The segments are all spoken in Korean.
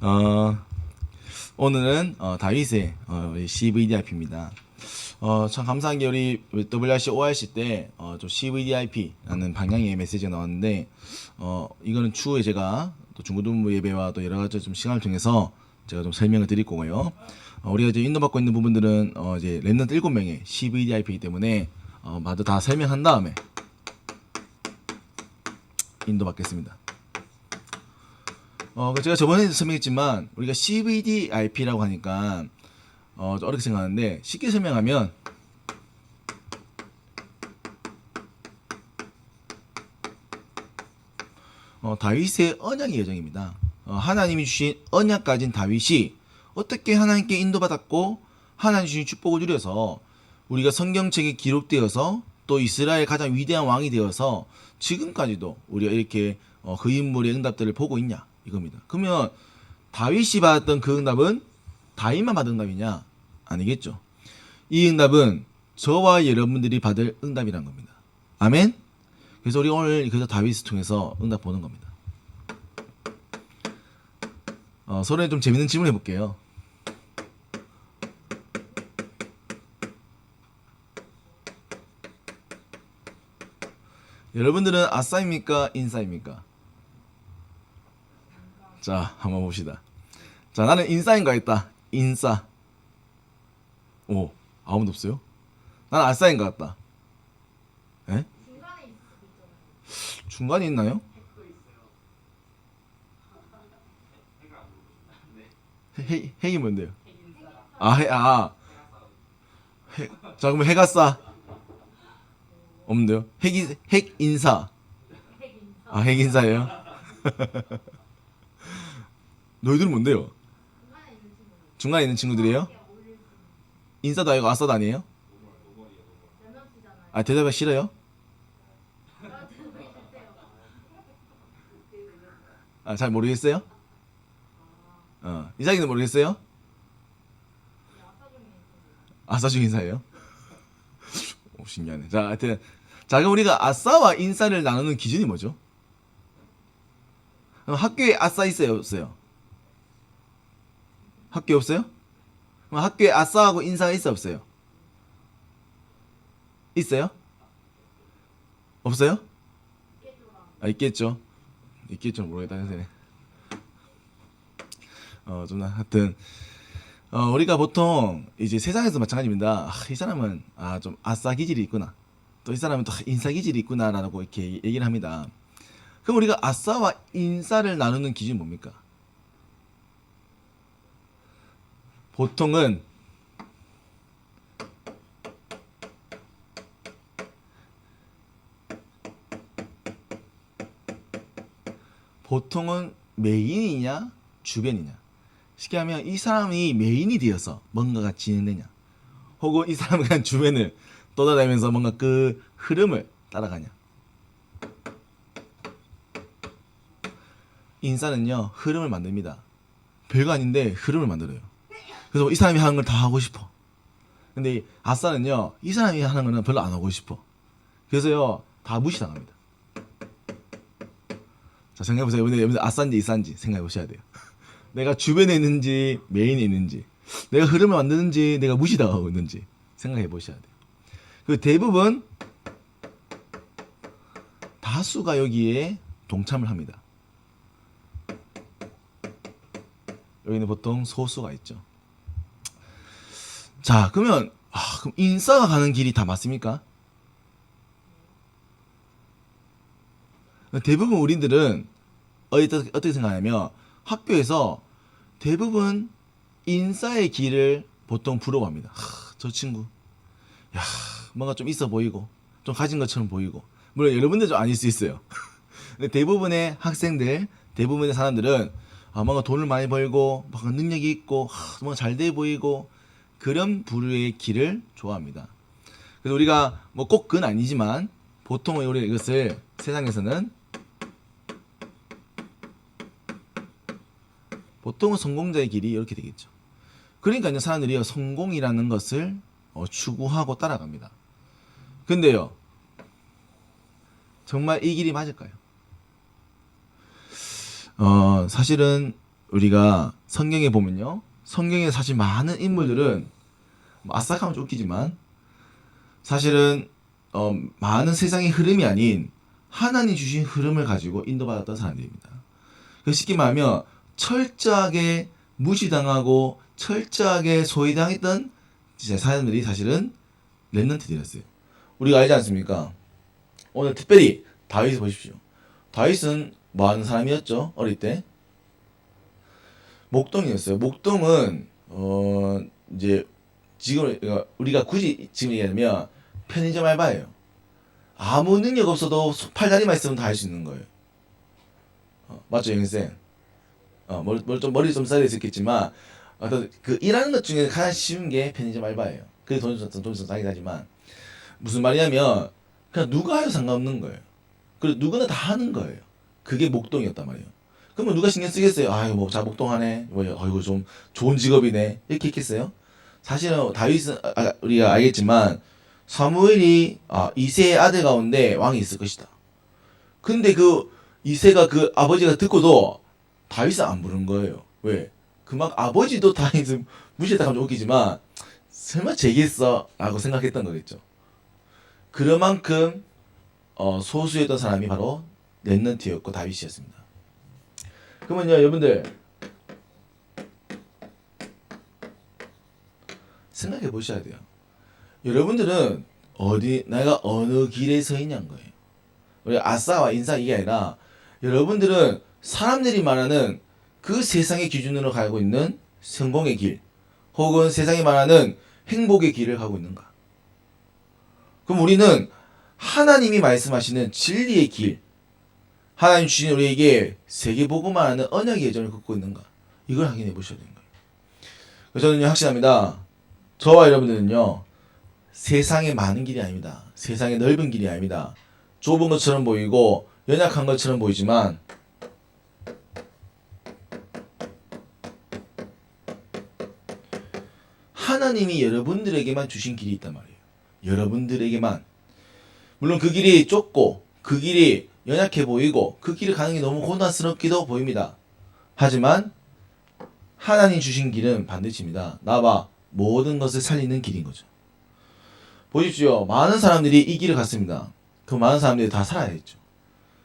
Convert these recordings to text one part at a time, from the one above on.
어, 오늘은 다윗의 CVDIP입니다. 참 감사한 게 우리 WRC, ORC 때 좀 CVDIP라는 방향의 메시지가 나왔는데 이거는 추후에 제가 또 중고등부 예배와 또 여러 가지 좀 시간을 통해서 제가 좀 설명을 드릴 거고요. 우리가 이제 인도받고 있는 부분들은 이제 랩넌트 7명의 CVDIP이기 때문에 마저 다 설명한 다음에 인도받겠습니다. 제가 저번에 설명했지만 우리가 CVDIP라고 하니까 좀 어렵게 생각하는데 쉽게 설명하면 다윗의 언약의 여정입니다. 하나님이 주신 언약 가진 다윗이 어떻게 하나님께 인도받았고 하나님 주신 축복을 누려서 우리가 성경책에 기록되어서 또 이스라엘 가장 위대한 왕이 되어서 지금까지도 우리가 이렇게 그 인물의 응답들을 보고 있냐 이겁니다. 그러면 다윗이 받았던 그 응답은 다윗만 받은 응답이냐? 아니겠죠. 이 응답은 저와 여러분들이 받을 응답이란 겁니다. 아멘? 그래서 우리 오늘 그래서 다윗을 통해서 응답 보는 겁니다. 서로에 좀 재밌는 질문 해볼게요. 여러분들은 아싸입니까? 인싸입니까? 자, 한번 봅시다. 자, 나는 인싸인 거 같다. 인싸. 오, 아무도 없어요? 나는 아싸인 것 같다. 에? 중간에 있나요? 핵이 뭔데요? 자, 그러면 해가 싸. 없는데요? 핵 인사. 핵 인사예요? 너희들은 뭔데요? 중간에 있는 친구들이에요? 인싸도 아니고 아싸도 아니에요? 대답이 싫어요? 잘 모르겠어요? 이상이는 모르겠어요? 아싸 중 인사예요? 오, 신기하네. 자, 하여튼 그럼 우리가 아싸와 인싸를 나누는 기준이 뭐죠? 학교에 아싸 있어요, 없어요? 학교 없어요? 그럼 학교에 아싸하고 인싸가 있어, 없어요? 있어요? 없어요? 있겠죠. 있겠죠. 모르겠다, 선생님. 하여튼 우리가 보통 이제 세상에서 마찬가지입니다. 이 사람은 좀 아싸 기질이 있구나. 또 이 사람은 또 인싸 기질이 있구나라고 이렇게 얘기를 합니다. 그럼 우리가 아싸와 인싸를 나누는 기준이 뭡니까? 보통은 메인이냐 주변이냐. 쉽게 하면 이 사람이 메인이 되어서 뭔가가 진행되냐, 혹은 이 사람이 그냥 주변을 떠돌아다니면서 뭔가 그 흐름을 따라가냐. 인싸는요 흐름을 만듭니다. 별거 아닌데 흐름을 만들어요. 그래서 이 사람이 하는 걸 다 하고 싶어. 근데 아싸는요 이 사람이 하는 거는 별로 안 하고 싶어. 그래서요 다 무시당합니다. 자, 생각해보세요. 여러분들 아싸인지 인싸인지 생각해보셔야 돼요. 내가 주변에 있는지 메인에 있는지, 내가 흐름을 만드는지 내가 무시당하고 있는지 생각해보셔야 돼요. 그 대부분 다수가 여기에 동참을 합니다. 여기는 보통 소수가 있죠. 자, 그럼 인싸가 가는 길이 다 맞습니까? 대부분 우리들은 어떻게 생각하냐면 학교에서 대부분 인싸의 길을 보통 부러워합니다. 저 친구, 야, 뭔가 좀 있어 보이고 좀 가진 것처럼 보이고. 물론 여러분들 좀 아닐 수 있어요. 근데 대부분의 학생들, 대부분의 사람들은 뭔가 돈을 많이 벌고 뭔가 능력이 있고 뭔가 잘 돼 보이고 그런 부류의 길을 좋아합니다. 그래서 우리가 뭐 꼭 그건 아니지만 보통은 우리 이것을 세상에서는 보통은 성공자의 길이 이렇게 되겠죠. 그러니까 이제 사람들이 성공이라는 것을 추구하고 따라갑니다. 근데요, 정말 이 길이 맞을까요? 사실은 우리가 성경에 보면요, 성경에 사실 많은 인물들은 뭐 아싸하면 좀 웃기지만 사실은 많은 세상의 흐름이 아닌 하나님 주신 흐름을 가지고 인도받았던 사람들입니다. 그 쉽게 말하면 철저하게 무시당하고 철저하게 소외당했던 진짜 사람들이 사실은 렘넌트들이었어요. 우리가 알지 않습니까? 오늘 특별히 다윗을 보십시오. 다윗은 뭐 하는 사람이었죠? 어릴 때 목동이었어요. 목동은 이제 지금 우리가 굳이 지금 얘기하면 편의점 알바예요. 아무 능력 없어도 팔다리만 있으면 다 할 수 있는 거예요. 맞죠, 영생? 머리 좀 쌓여 있었겠지만 어떤 그 일하는 것 중에 가장 쉬운 게 편의점 알바예요. 그게 돈이 좀 싸긴 하지만 무슨 말이냐면 그냥 누가 해도 상관없는 거예요. 그리고 누구나 다 하는 거예요. 그게 목동이었단 말이에요. 그러면 누가 신경 쓰겠어요? 아유 뭐 자 목동하네. 뭐 이거 좀 좋은 직업이네. 이렇게 했겠어요? 사실은 다윗은 우리가 알겠지만 사무엘이 이새의 아들 가운데 왕이 있을 것이다. 근데 그 이새가 그 아버지가 듣고도 다윗은 안 부른 거예요. 왜? 그만 아버지도 다윗을 무시했다 하면 웃기지만 설마 제기했어? 라고 생각했던 거겠죠. 그만큼 소수였던 사람이 바로 렘넌트였고 다윗이었습니다. 그러면요 여러분들 생각해 보셔야 돼요. 여러분들은 내가 어느 길에 서 있냐는 거예요. 우리 아싸와 인사 이게 아니라 여러분들은 사람들이 말하는 그 세상의 기준으로 가고 있는 성공의 길 혹은 세상이 말하는 행복의 길을 가고 있는가? 그럼 우리는 하나님이 말씀하시는 진리의 길, 하나님 주신 우리에게 세계복음만 하는 언약의 여정을 걷고 있는가? 이걸 확인해 보셔야 되는 거예요. 그래서 저는 확신합니다. 저와 여러분들은요, 세상에 많은 길이 아닙니다. 세상에 넓은 길이 아닙니다. 좁은 것처럼 보이고 연약한 것처럼 보이지만 하나님이 여러분들에게만 주신 길이 있단 말이에요. 여러분들에게만. 물론 그 길이 좁고 그 길이 연약해 보이고 그 길을 가는 게 너무 고난스럽기도 보입니다. 하지만 하나님 주신 길은 반드시입니다. 나와 모든 것을 살리는 길인 거죠. 보십시오. 많은 사람들이 이 길을 갔습니다. 그 많은 사람들이 다 살아야겠죠.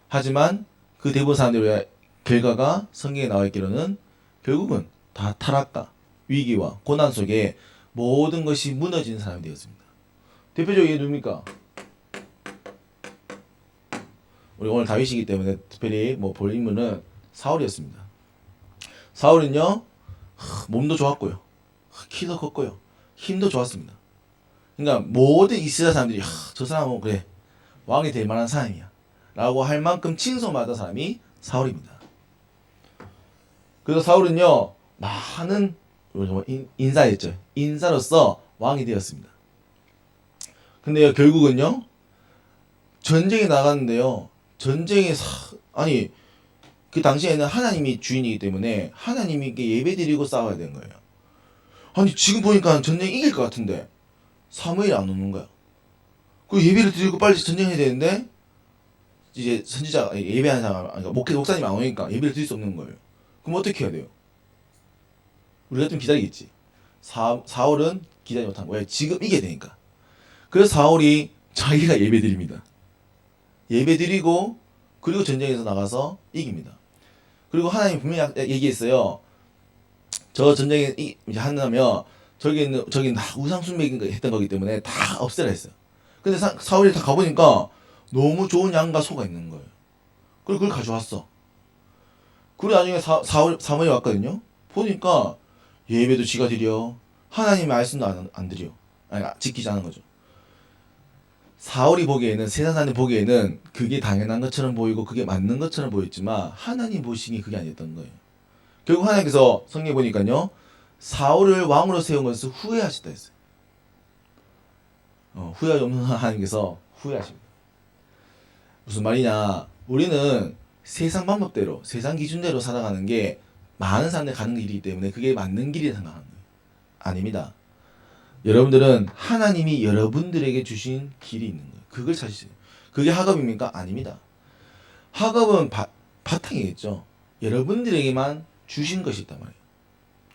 하지만 그 대부분 사람들의 결과가 성경에 나와 있기로는 결국은 다 타락과 위기와 고난 속에 모든 것이 무너지는 사람이 되었습니다. 대표적인 게 누굽니까? 우리 오늘 다윗이기 때문에 특별히 볼 인물은 사울이었습니다. 사울은요, 몸도 좋았고요, 키도 컸고요, 힘도 좋았습니다. 그러니까 모든 이스라엘 사람들이 저 사람은 그래 왕이 될 만한 사람이야 라고 할 만큼 칭송받은 사람이 사울입니다. 그래서 사울은요 많은 인사였죠. 인사로서 왕이 되었습니다. 근데요 결국은요 전쟁에 나갔는데요 전쟁에 아니 그 당시에는 하나님이 주인이기 때문에 하나님께 예배드리고 싸워야 되는 거예요. 아니 지금 보니까 전쟁 이길 것 같은데 사무엘이 안 오는 거야. 그 예배를 드리고 빨리 전쟁해야 되는데 이제 선지자 예배하는 사람 그러니까 목사님이 안 오니까 예배를 드릴 수 없는 거예요. 그럼 어떻게 해야 돼요? 우리가 좀 기다리겠지. 사울은 기다리지 못한 거예요. 지금 이겨야 되니까. 그래서 사울이 자기가 예배 드립니다. 예배 드리고 그리고 전쟁에서 나가서 이깁니다. 그리고 하나님이 분명히 얘기했어요. 저 전쟁에 이제 한다면 저기는 우상 숭배인가 했던 거기 때문에 다 없애라 했어요. 근데 사울이 다 가보니까 너무 좋은 양과 소가 있는 거예요. 그리고 그걸 가져왔어. 그리고 나중에 사무엘이 왔거든요. 보니까 예배도 지가 드려. 하나님의 말씀도 안 드려. 아니, 지키지 않은 거죠. 사울이 보기에는, 세상 사람들 보기에는 그게 당연한 것처럼 보이고 그게 맞는 것처럼 보였지만 하나님 보시기에 그게 아니었던 거예요. 결국 하나님께서 성경에 보니까요. 사울을 왕으로 세운 것을 후회하셨다 했어요. 후회하지 없는 하나님께서 후회하십니다. 무슨 말이냐. 우리는 세상 방법대로, 세상 기준대로 살아가는 게 많은 사람들이 가는 길이기 때문에 그게 맞는 길이라 생각하는 거예요. 아닙니다. 여러분들은 하나님이 여러분들에게 주신 길이 있는 거예요. 그걸 찾으세요. 그게 학업입니까? 아닙니다. 학업은 바탕이겠죠. 여러분들에게만 주신 것이 있단 말이에요.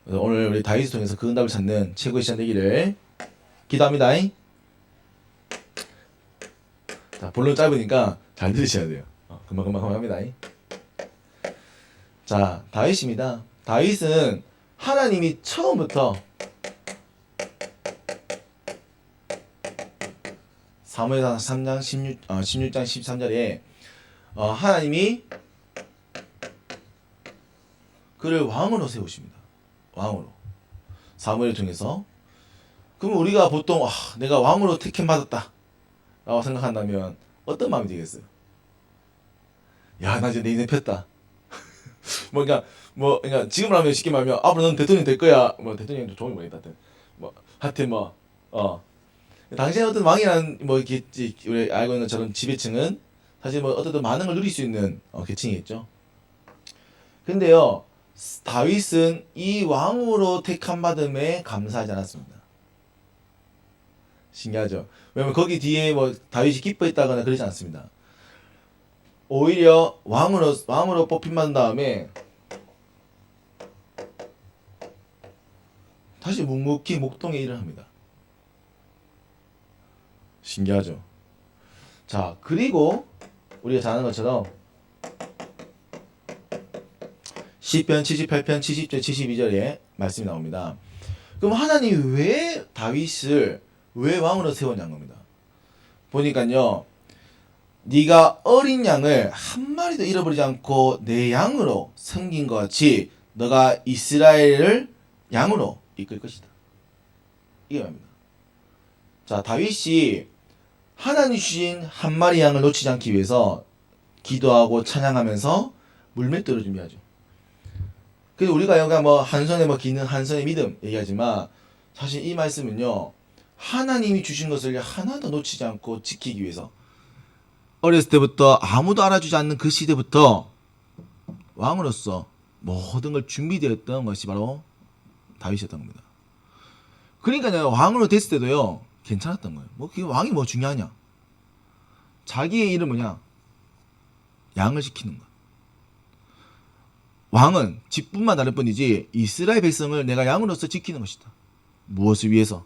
그래서 오늘 우리 다윗을 통해서 그 응답을 찾는 최고의 시간 되기를 기도합니다. 자, 본론 짧으니까 잘 들으셔야 돼요. 금방 합니다. 자, 다윗입니다. 다윗은 하나님이 처음부터 사무엘상 3장 16장 13절에 하나님이 그를 왕으로 세우십니다. 왕으로. 사무엘을 통해서. 그럼 우리가 보통 내가 왕으로 택임 받았다 라고 생각한다면 어떤 마음이 되겠어요? 야, 나 이제 내 인생 폈다. 그러니까 지금으로 하면 쉽게 말하면 앞으로 넌 대통령 될 거야. 뭐 대통령도 종이 뭐있다 하여튼 당신의 어떤 왕이라는 이렇게 우리 알고 있는 것처럼 지배층은 사실 어떤 많은 걸 누릴 수 있는 계층이겠죠. 근데요, 다윗은 이 왕으로 택함 받음에 감사하지 않았습니다. 신기하죠. 왜냐면 거기 뒤에 다윗이 기뻐했다거나 그러지 않습니다. 오히려 왕으로 뽑힘 받은 다음에 다시 묵묵히 목동의 일을 합니다. 신기하죠. 자, 그리고 우리가 잘 아는 것처럼 시편 78편 70절 72절에 말씀이 나옵니다. 그럼 하나님이 왜 다윗을 왜 왕으로 세웠냐는 겁니다. 보니까요, 네가 어린 양을 한 마리도 잃어버리지 않고 내 양으로 섬긴 것 같이 너가 이스라엘을 양으로 이끌 것이다. 이게 말입니다. 자, 다윗이 하나님 주신 한 마리 양을 놓치지 않기 위해서 기도하고 찬양하면서 물맷돌을 준비하죠. 그래서 우리가 여기 한 손에 기는 한 손에 믿음 얘기하지만 사실 이 말씀은요, 하나님이 주신 것을 하나도 놓치지 않고 지키기 위해서 어렸을 때부터 아무도 알아주지 않는 그 시대부터 왕으로서 모든 걸 준비되었던 것이 바로 다윗이었던 겁니다. 그러니까 왕으로 됐을 때도요, 괜찮았던 거예요. 그게 왕이 중요하냐? 자기의 일은 뭐냐? 양을 지키는 것. 왕은 직분만 다를 뿐이지 이스라엘 백성을 내가 양으로서 지키는 것이다. 무엇을 위해서?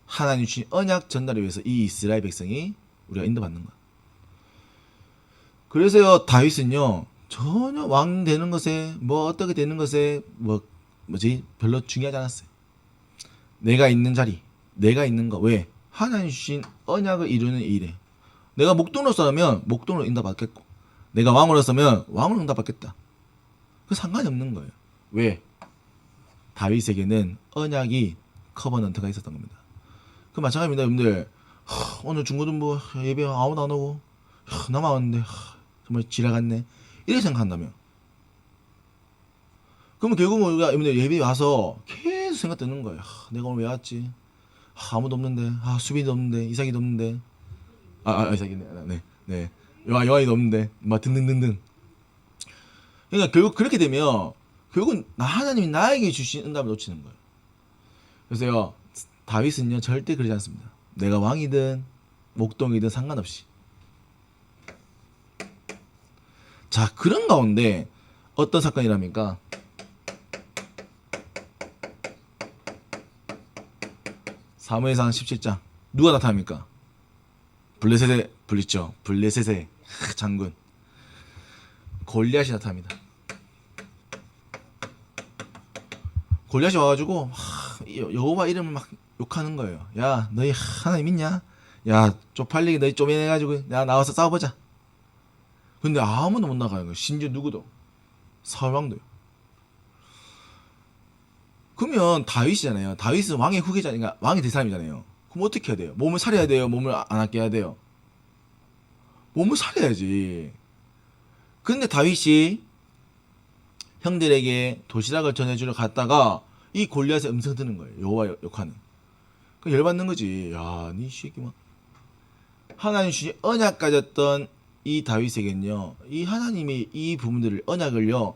하나님 주신 언약 전달을 위해서 이 이스라엘 백성이 우리가 인도받는 거야. 그래서요, 다윗은요, 전혀 왕 되는 것에 어떻게 되는 것에 별로 중요하지 않았어요. 내가 있는 자리, 내가 있는 거. 왜? 하나님 주신 언약을 이루는 일에 내가 목동으로서라면 목동으로 응답받겠고, 내가 왕으로서면 왕으로 응답받겠다. 그 상관이 없는 거예요. 왜? 다윗에게는 언약이 커버넌트가 있었던 겁니다. 그 마찬가지입니다, 여러분들. 오늘 중고등부 예배 아무도 안 오고 나만 왔는데 정말 지나갔네, 이렇게 생각한다면, 그러면 결국은 우리가 여러분들 예배 와서 계속 생각 드는 거예요. 내가 오늘 왜 왔지? 아무도 없는데, 수빈이도 없는데, 이삭이도 없는데, 이삭이네, 네, 요한이도 없는데, 등등등등. 그러니까 결국 그렇게 되면 결국은 하나님이 나에게 주신 응답을 놓치는 거예요. 그래서요, 다윗은요, 절대 그러지 않습니다. 내가 왕이든 목동이든 상관없이. 자, 그런 가운데 어떤 사건이랍니까? 사무엘상 17장 누가 나타납니까? 블레셋의 장군 골리앗이 나타납니다. 골리앗이 와가지고 여호와 이름을 욕하는 거예요. 야, 너희 하나님 있냐? 야, 쪽팔리게 너희 쪼매내가지고 야, 나와서 싸워보자. 근데 아무도 못 나가는 거예요. 심지어 누구도. 사울왕도요. 그러면 다윗이잖아요. 다윗은 왕의 후계자니까 왕이 될 사람이잖아요. 그럼 어떻게 해야 돼요? 몸을 사려야 돼요? 몸을 안 아껴야 돼요? 몸을 사려야지. 근데 다윗이 형들에게 도시락을 전해주러 갔다가 이 골리앗의 음성 듣는 거예요. 여호와 욕하는. 그 열받는 거지. 야, 니 새끼 하나님 주신 언약 가졌던 이 다윗에겐요, 이 하나님이 이 부분들을 언약을요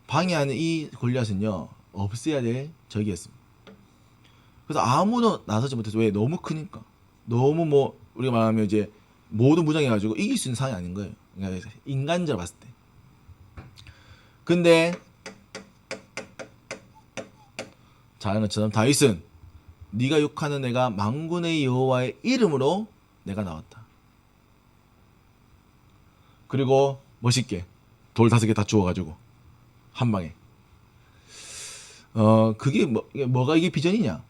방해하는 이 골리앗은요 없애야 될 적이었습니다. 그래서 아무도 나서지 못해서. 왜? 너무 크니까. 너무 우리가 말하면 이제 모두 무장해가지고 이길 수 있는 상황이 아닌 거예요. 그러니까 인간적으로 봤을 때. 근데 잘하는 것처럼 다윗은 네가 욕하는 내가 만군의 여호와의 이름으로 내가 나왔다. 그리고 멋있게 돌 5개 다 주워가지고 한 방에. 그게 뭐가 이게 비전이냐?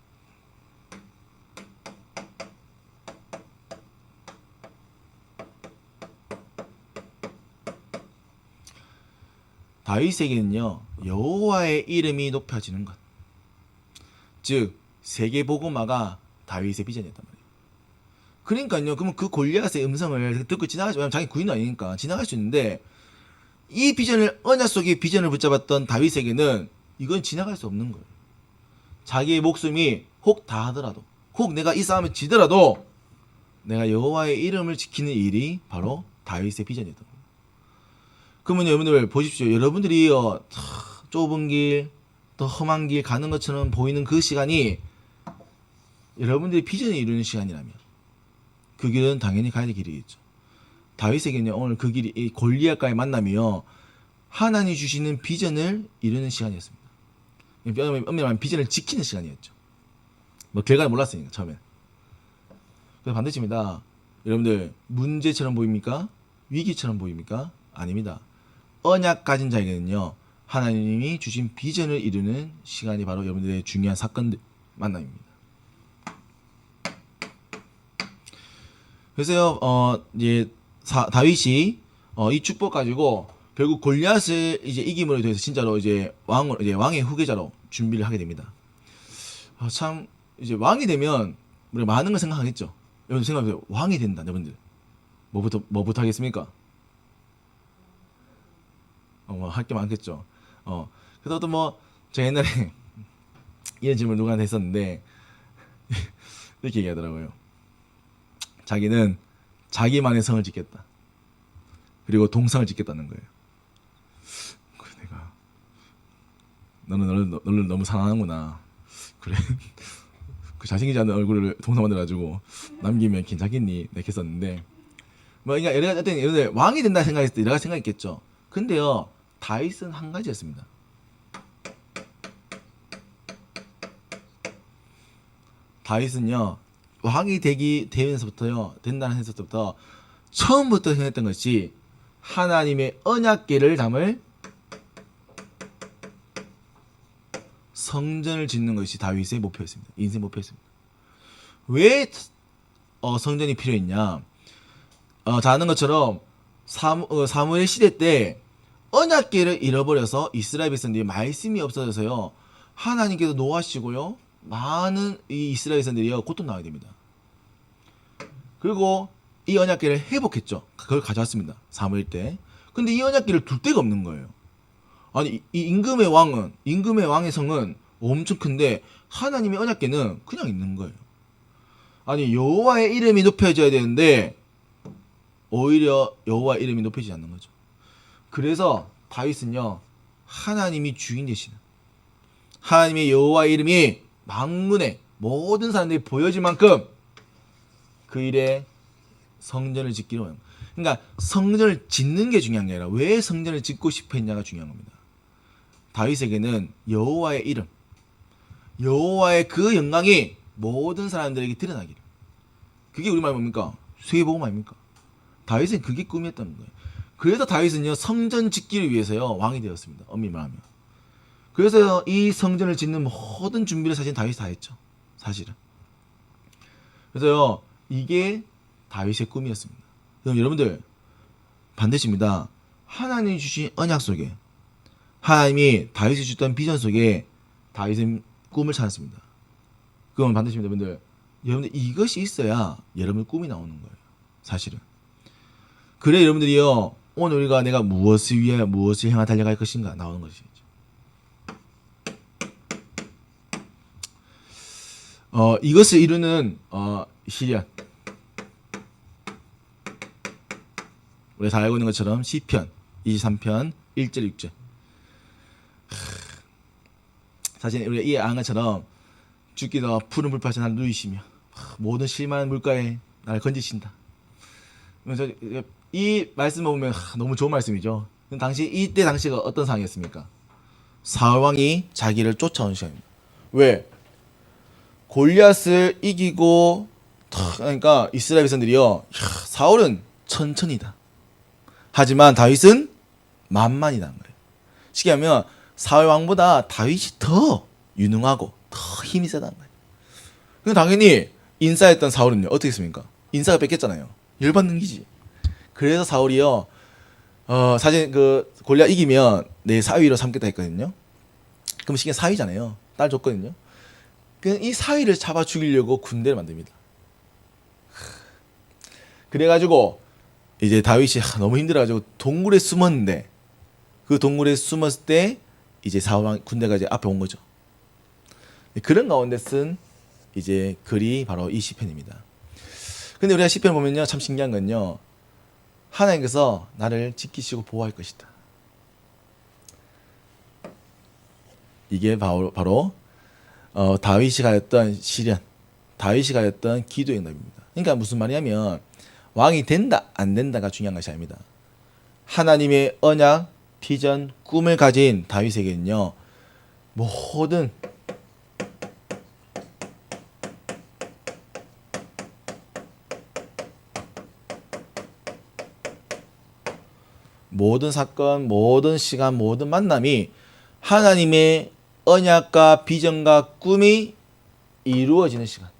다윗에게는요 여호와의 이름이 높여지는 것, 즉 세계복음화가 다윗의 비전이었단 말이에요. 그러니까요, 그러면 그 골리앗의 음성을 듣고 지나가지, 왜냐면 자기 구인도 아니니까 지나갈 수 있는데, 이 비전을, 언약 속의 비전을 붙잡았던 다윗에게는 이건 지나갈 수 없는 거예요. 자기의 목숨이 혹 다하더라도, 혹 내가 이 싸움을 지더라도 내가 여호와의 이름을 지키는 일이 바로 다윗의 비전이었던 거예요. 그러면 여러분들 보십시오. 여러분들이 좁은 길, 또 험한 길 가는 것처럼 보이는 그 시간이 여러분들이 비전을 이루는 시간이라면 그 길은 당연히 가야 될 길이겠죠. 다윗에게는 오늘 그 길이 이 골리앗과의 만남이요 하나님이 주시는 비전을 이루는 시간이었습니다. 엄밀히 말하면 비전을 지키는 시간이었죠. 뭐 결과를 몰랐으니까 처음에. 그래서 반드시입니다. 여러분들 문제처럼 보입니까? 위기처럼 보입니까? 아닙니다. 언약 가진 자에게는요 하나님이 주신 비전을 이루는 시간이 바로 여러분들의 중요한 사건들 만남입니다. 그래서요 이제 다윗이 이 축복 가지고 결국 골리앗을 이제 이김으로 돼서 진짜로 이제 왕의 후계자로 준비를 하게 됩니다. 참 이제 왕이 되면 우리가 많은 걸 생각하겠죠. 여러분 생각해보세요. 왕이 된다, 여러분들. 뭐부터 하겠습니까? 할 게 많겠죠. 그래서 또 뭐 제가 옛날에 이런 질문 누구한테 했었는데 이렇게 얘기하더라고요. 자기는 자기만의 성을 짓겠다. 그리고 동상을 짓겠다는 거예요. 그래서 내가 너는 너무 사랑하는구나. 그래. 그 잘생기지 않은 얼굴을 동상 만들어가지고 남기면 괜찮겠니? 이렇게 했었는데 뭐 그러니까 여러분들 왕이 된다 생각했을 때 여러 가지 생각했겠죠. 근데요 다윗은 한 가지였습니다. 다윗은요 왕이 된다는 해서부터 처음부터 생각했던 것이 하나님의 언약궤를 담을 성전을 짓는 것이 다윗의 목표였습니다. 인생 목표였습니다. 왜 성전이 필요했냐? 잘 아는 것처럼 사무엘 시대 때 언약궤를 잃어버려서 이스라엘 백성들이 말씀이 없어져서요 하나님께서 노하시고요 많은 이 이스라엘 백성들이요 고통당하게 됩니다. 그리고 이 언약궤를 회복했죠. 그걸 가져왔습니다. 사무엘 때. 근데 이 언약궤를 둘 데가 없는 거예요. 아니 이 임금의 왕의 성은 엄청 큰데 하나님의 언약궤는 그냥 있는 거예요. 아니 여호와의 이름이 높여져야 되는데 오히려 여호와의 이름이 높여지지 않는 거죠. 그래서 다윗은요 하나님이 주인 되시는 하나님의 여호와의 이름이 만군의 모든 사람들이 보여질 만큼 그 일에 성전을 짓기로 해요. 그러니까 성전을 짓는 게 중요한 게 아니라 왜 성전을 짓고 싶어 했냐가 중요한 겁니다. 다윗에게는 여호와의 이름, 여호와의 그 영광이 모든 사람들에게 드러나기를. 그게 우리말 뭡니까? 세계복음 아닙니까? 다윗은 그게 꿈이었다는 거예요. 그래서 다윗은요 성전 짓기를 위해서요 왕이 되었습니다. 엄밀히 말하면. 그래서 이 성전을 짓는 모든 준비를 사실 다윗이 다 했죠. 사실은. 그래서요 이게 다윗의 꿈이었습니다. 그럼 여러분들 반드시입니다. 하나님이 주신 언약 속에 하나님이 다윗이 주던 비전 속에 다윗은 꿈을 찾았습니다. 그건 반드시입니다. 여러분들 이것이 있어야 여러분의 꿈이 나오는 거예요. 사실은. 그래 여러분들이요 오늘 우리가 내가 무엇을 위해 무엇을 향해 달려갈 것인가 나오는 것이죠. 이것을 이루는 시련. 우리가 잘 알고 있는 것처럼 시편 23편 1절 6절. 사실 우리가 이 아는 것처럼 주께서 푸른 불밭에 나를 누이시며 모든 실망한 물가에 나를 건지신다. 그래서 이 말씀을 보면 너무 좋은 말씀이죠. 이때 당시가 어떤 상황이었습니까? 사울 왕이 자기를 쫓아온 시간입니다. 왜? 골리앗을 이기고 그러니까 이스라엘 백성들이요, 사울은 천천히다. 하지만 다윗은 만만이다는 거예요. 쉽게 하면 사울 왕보다 다윗이 더 유능하고 더 힘이 세다는 거예요. 그럼 당연히 인사했던 사울은요, 어떻게 했습니까? 인사가 뺏겼잖아요. 열받는 기지. 그래서 사울이요, 사실 그 골리앗 이기면 내 사위로 삼겠다 했거든요. 그럼 시계 사위잖아요. 딸 줬거든요. 이 사위를 잡아 죽이려고 군대를 만듭니다. 그래가지고 이제 다윗이 너무 힘들어가지고 동굴에 숨었는데, 그 동굴에 숨었을 때 이제 사울 군대가 이제 앞에 온 거죠. 그런 가운데 쓴 이제 글이 바로 이 시편입니다. 근데 우리가 시편 보면요, 참 신기한 건요, 하나님께서 나를 지키시고 보호할 것이다. 이게 바로 다윗이 가졌던 시련, 다윗이 가졌던 기도의 응답입니다. 그러니까 무슨 말이냐면 왕이 된다 안 된다가 중요한 것이 아닙니다. 하나님의 언약, 비전, 꿈을 가진 다윗에게는요, 모든 사건, 모든 시간, 모든 만남이 하나님의 언약과 비전과 꿈이 이루어지는 시간.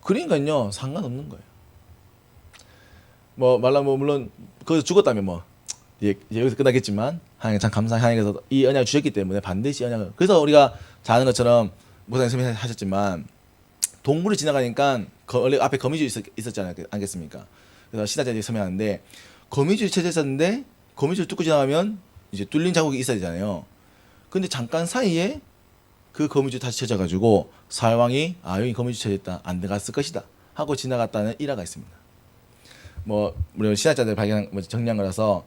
그러니까요, 상관없는 거예요. 말하면 물론 거기서 죽었다면 이제 여기서 끝나겠지만, 하나님 참 감사한, 하나님께서 이 언약을 주셨기 때문에 반드시 언약을. 그래서 우리가 잘 아는 것처럼 목사님 설명하셨지만, 동굴을 지나가니까 원래 앞에 거미줄 있었지 않겠습니까? 그래서 신화자들이 설명하는데, 거미줄이 쳐져 있었는데 거미줄 뚫고 지나가면 이제 뚫린 자국이 있어야 되잖아요. 근데 잠깐 사이에 그 거미줄 다시 쳐져가지고 사울 왕이 여기 거미줄 쳐졌다, 안 들어갔을 것이다 하고 지나갔다는 일화가 있습니다. 물론 신학자들 정리한 거라서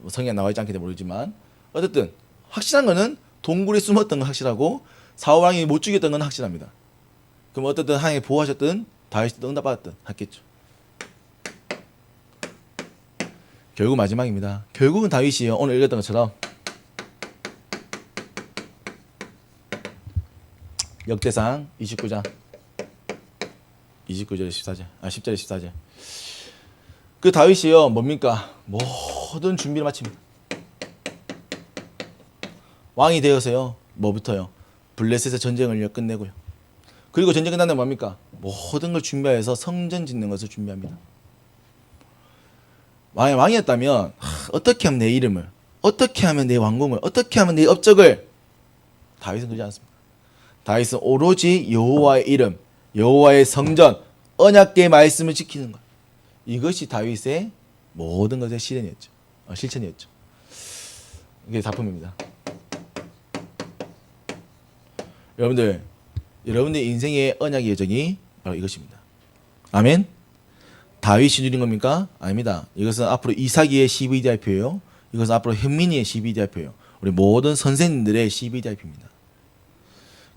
성경에 나와 있지 않기 때문에 모르지만, 어쨌든 확실한 거는 동굴에 숨었던 건 확실하고 사울 왕이 못 죽였던 건 확실합니다. 그럼 어쨌든 하나님이 보호하셨든 다윗이 응답받았든 했겠죠. 결국 마지막입니다. 결국은 다윗이요, 오늘 읽었던 것처럼 역대상 29장 29절에 14절 10절에 14절, 그 다윗이요 뭡니까? 모든 준비를 마칩니다. 왕이 되어서요, 뭐부터요? 블레셋의 전쟁을 끝내고요. 그리고 전쟁 끝난 다음에 뭡니까? 모든 걸 준비해서 성전 짓는 것을 준비합니다. 왕이었다면 어떻게 하면 내 이름을, 어떻게 하면 내 왕궁을, 어떻게 하면 내 업적을, 다윗은 그러지 않습니다. 다윗은 오로지 여호와의 이름, 여호와의 성전, 언약궤의 말씀을 지키는 것, 이것이 다윗의 모든 것의 실천이었죠. 이게 작품입니다. 여러분들 인생의 언약의 여정이 바로 이것입니다. 아멘. 다윗이 누린 겁니까? 아닙니다. 이것은 앞으로 이삭이의 CVDI표예요. 이것은 앞으로 현민이의 CVDI표예요. 우리 모든 선생님들의 CVDIP입니다.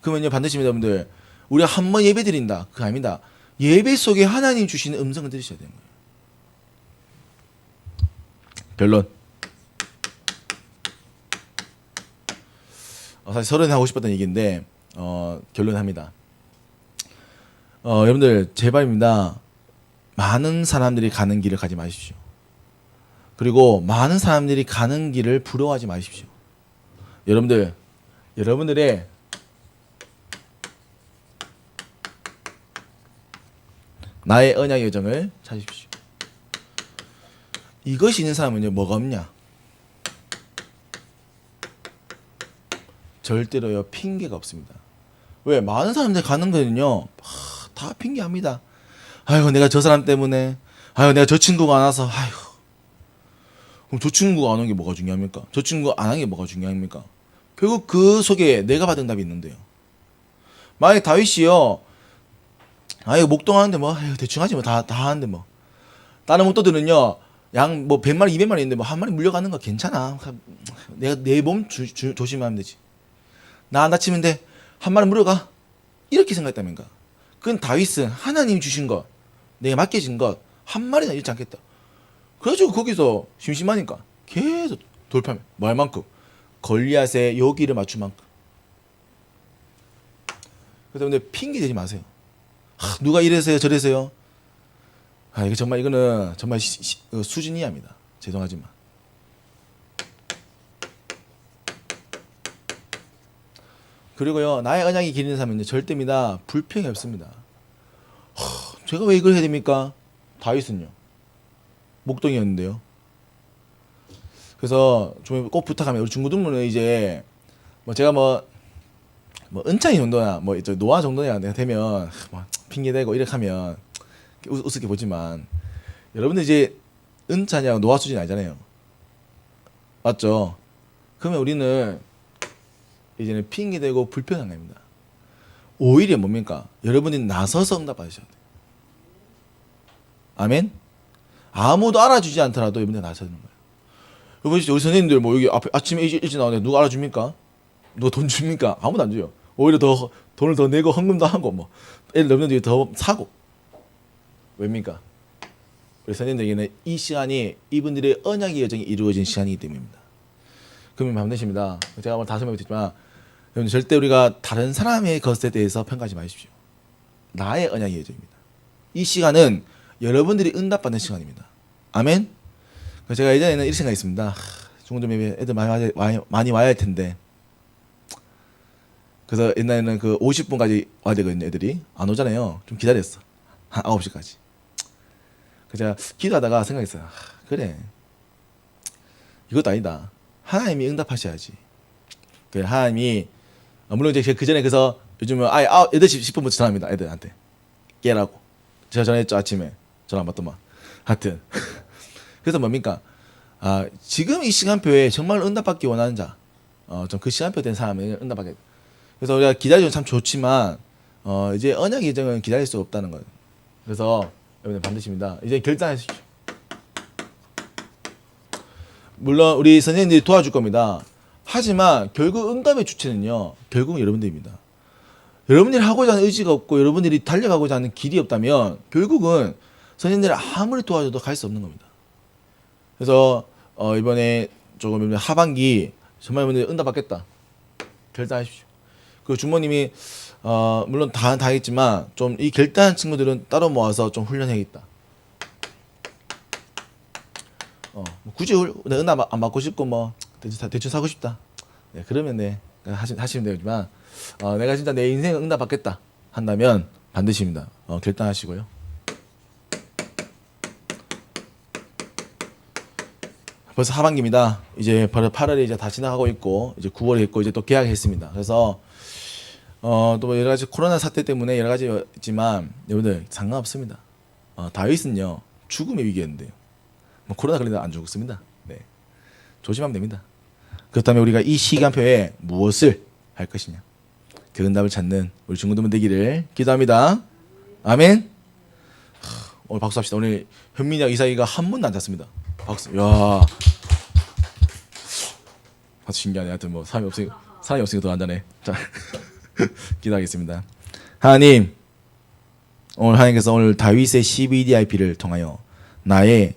그러면요, 반드시 여러분들, 우리가 한 번 예배 드린다, 그거 아닙니다. 예배 속에 하나님 주시는 음성을 들으셔야 되는 거예요. 결론. 사실 서른에 하고 싶었던 얘기인데 결론합니다. 여러분들 제발입니다. 많은 사람들이 가는 길을 가지 마십시오. 그리고 많은 사람들이 가는 길을 부러워하지 마십시오. 여러분들의 나의 언약의 여정을 찾으십시오. 이것이 있는 사람은요, 뭐가 없냐? 절대로요, 핑계가 없습니다. 왜? 많은 사람들이 가는 거는요, 다 핑계합니다. 아이고, 내가 저 사람 때문에, 아이고, 내가 저 친구가 안 와서, 아이고. 그럼 저 친구가 안 온 게 뭐가 중요합니까? 저 친구가 안 한 게 뭐가 중요합니까? 결국 그 속에 내가 받은 답이 있는데요. 만약에 다윗이요, 아이고, 목동하는데 아이고, 대충 하지 다 하는데 다른 목도들은요, 양 100마리, 200마리 있는데 한 마리 물려가는 거 괜찮아. 내가 내 몸 조심하면 되지. 나 안 다치면 돼. 한 마리 물려가. 이렇게 생각했다면가. 그건 다윗은 하나님 주신 것, 내가 맡겨진 것 한 마리나 잃지 않겠다. 그래가지고 거기서 심심하니까 계속 돌파하면 말 만큼 골리앗의 요기를 맞출 만큼. 그래서 근데 핑계 대지 마세요. 누가 이래서요 저래서요. 이거 정말 이거는 정말 수준 이하입니다. 죄송하지만. 그리고요 나의 언약이 기리는 사람은 절대입니다. 불평이 없습니다. 제가 왜 이걸 해야 됩니까? 다윗은요 목동이었는데요. 그래서 좀 꼭 부탁하면 우리 중고등부는 이제 뭐 제가 뭐 은찬이 정도나 뭐 이제 노아 정도나 되면 뭐 핑계 대고 이렇게 하면 우습게 보지만 여러분들 이제 은찬이랑 노아 수준이 아니잖아요. 맞죠? 그러면 우리는 이제는 핑계 대고 불편한 겁니다. 오히려 뭡니까? 여러분이 나서서 응답받으셔야 돼요. 아멘? 아무도 알아주지 않더라도 여러분이 나서는 거예요. 여러분 우리 선생님들 뭐 여기 앞에 아침에 일찍 나오는데 누가 알아줍니까? 누가 돈 줍니까? 아무도 안 줘요. 오히려 더 돈을 더 내고 헌금도 하고 뭐 애들 여러분들이 더 사고. 왜입니까? 우리 선생님들에게는 이 시간이 이분들의 언약의 여정이 이루어진 시간이기 때문입니다. 그러면 마음 되십니다. 제가 뭐 다섯 번 했지만 여러분 절대 우리가 다른 사람의 것에 대해서 평가하지 마십시오. 나의 언약의 여정입니다. 이 시간은 여러분들이 응답받는 시간입니다. 아멘? 제가 예전에는 이렇게 생각했습니다. 중고등 예배 애들 많이 와야 할 텐데. 그래서 옛날에는 그 50분까지 와야 되거든요. 애들이 안 오잖아요. 좀 기다렸어. 한 9시까지. 그래서 제가 기도하다가 생각했어요. 그래. 이것도 아니다. 하나님이 응답하셔야지. 그래, 하나님이 물론 이제 그 전에 그래서 요즘은 아예 8시 10분부터 전화합니다. 애들한테 깨라고. 제가 전화했죠. 아침에 전화 안 받더만. 하여튼 그래서 뭡니까? 지금 이 시간표에 정말 응답받기 원하는 자, 좀 그 시간표 된 사람은 응답받게. 그래서 우리가 기다리면 참 좋지만 이제 언약 예정은 기다릴 수 없다는 거예요. 그래서 여러분 반드시입니다. 이제 결단하십시오. 물론 우리 선생님들이 도와줄 겁니다. 하지만 결국 응답의 주체는요, 결국은 여러분들입니다. 여러분들이 하고자 하는 의지가 없고 여러분들이 달려가고자 하는 길이 없다면 결국은 선생님들이 아무리 도와줘도 갈 수 없는 겁니다. 그래서 이번에 조금 하반기 정말 여러분들이 응답받겠다 결단하십시오. 그 주모님이 물론 다 했지만 좀 이 결단한 친구들은 따로 모아서 좀 훈련해야겠다. 굳이 내 응답 안 받고 싶고 뭐 대충 사고 싶다. 네, 그러면 네 하시면 되지만 내가 진짜 내 인생 응답 받겠다 한다면 반드시입니다. 결단하시고요. 벌써 하반기입니다. 이제 바로 8월이 이제 다 지나가고 있고 이제 9월에 있고 이제 또 개학했습니다. 그래서 또 여러 가지 코로나 사태 때문에 여러 가지 있지만 여러분들 상관없습니다. 다윗은요 죽음의 위기였는데요. 뭐 코로나 걸리다 안 죽었습니다. 네, 조심하면 됩니다. 그렇다면 우리가 이 시간표에 무엇을 할 것이냐, 그 응답을 찾는 우리 중고등부 되기를 기도합니다. 아멘. 오늘 박수합시다. 오늘 현민이와 이사이가 한 번도 안 잤습니다. 박수. 야, 박수 신기하네. 하여튼 뭐 사람이 없으니까 더 안 자네. 자, 기도하겠습니다. 하나님, 오늘 하나님께서 오늘 다윗의 CBDIP를 통하여 나의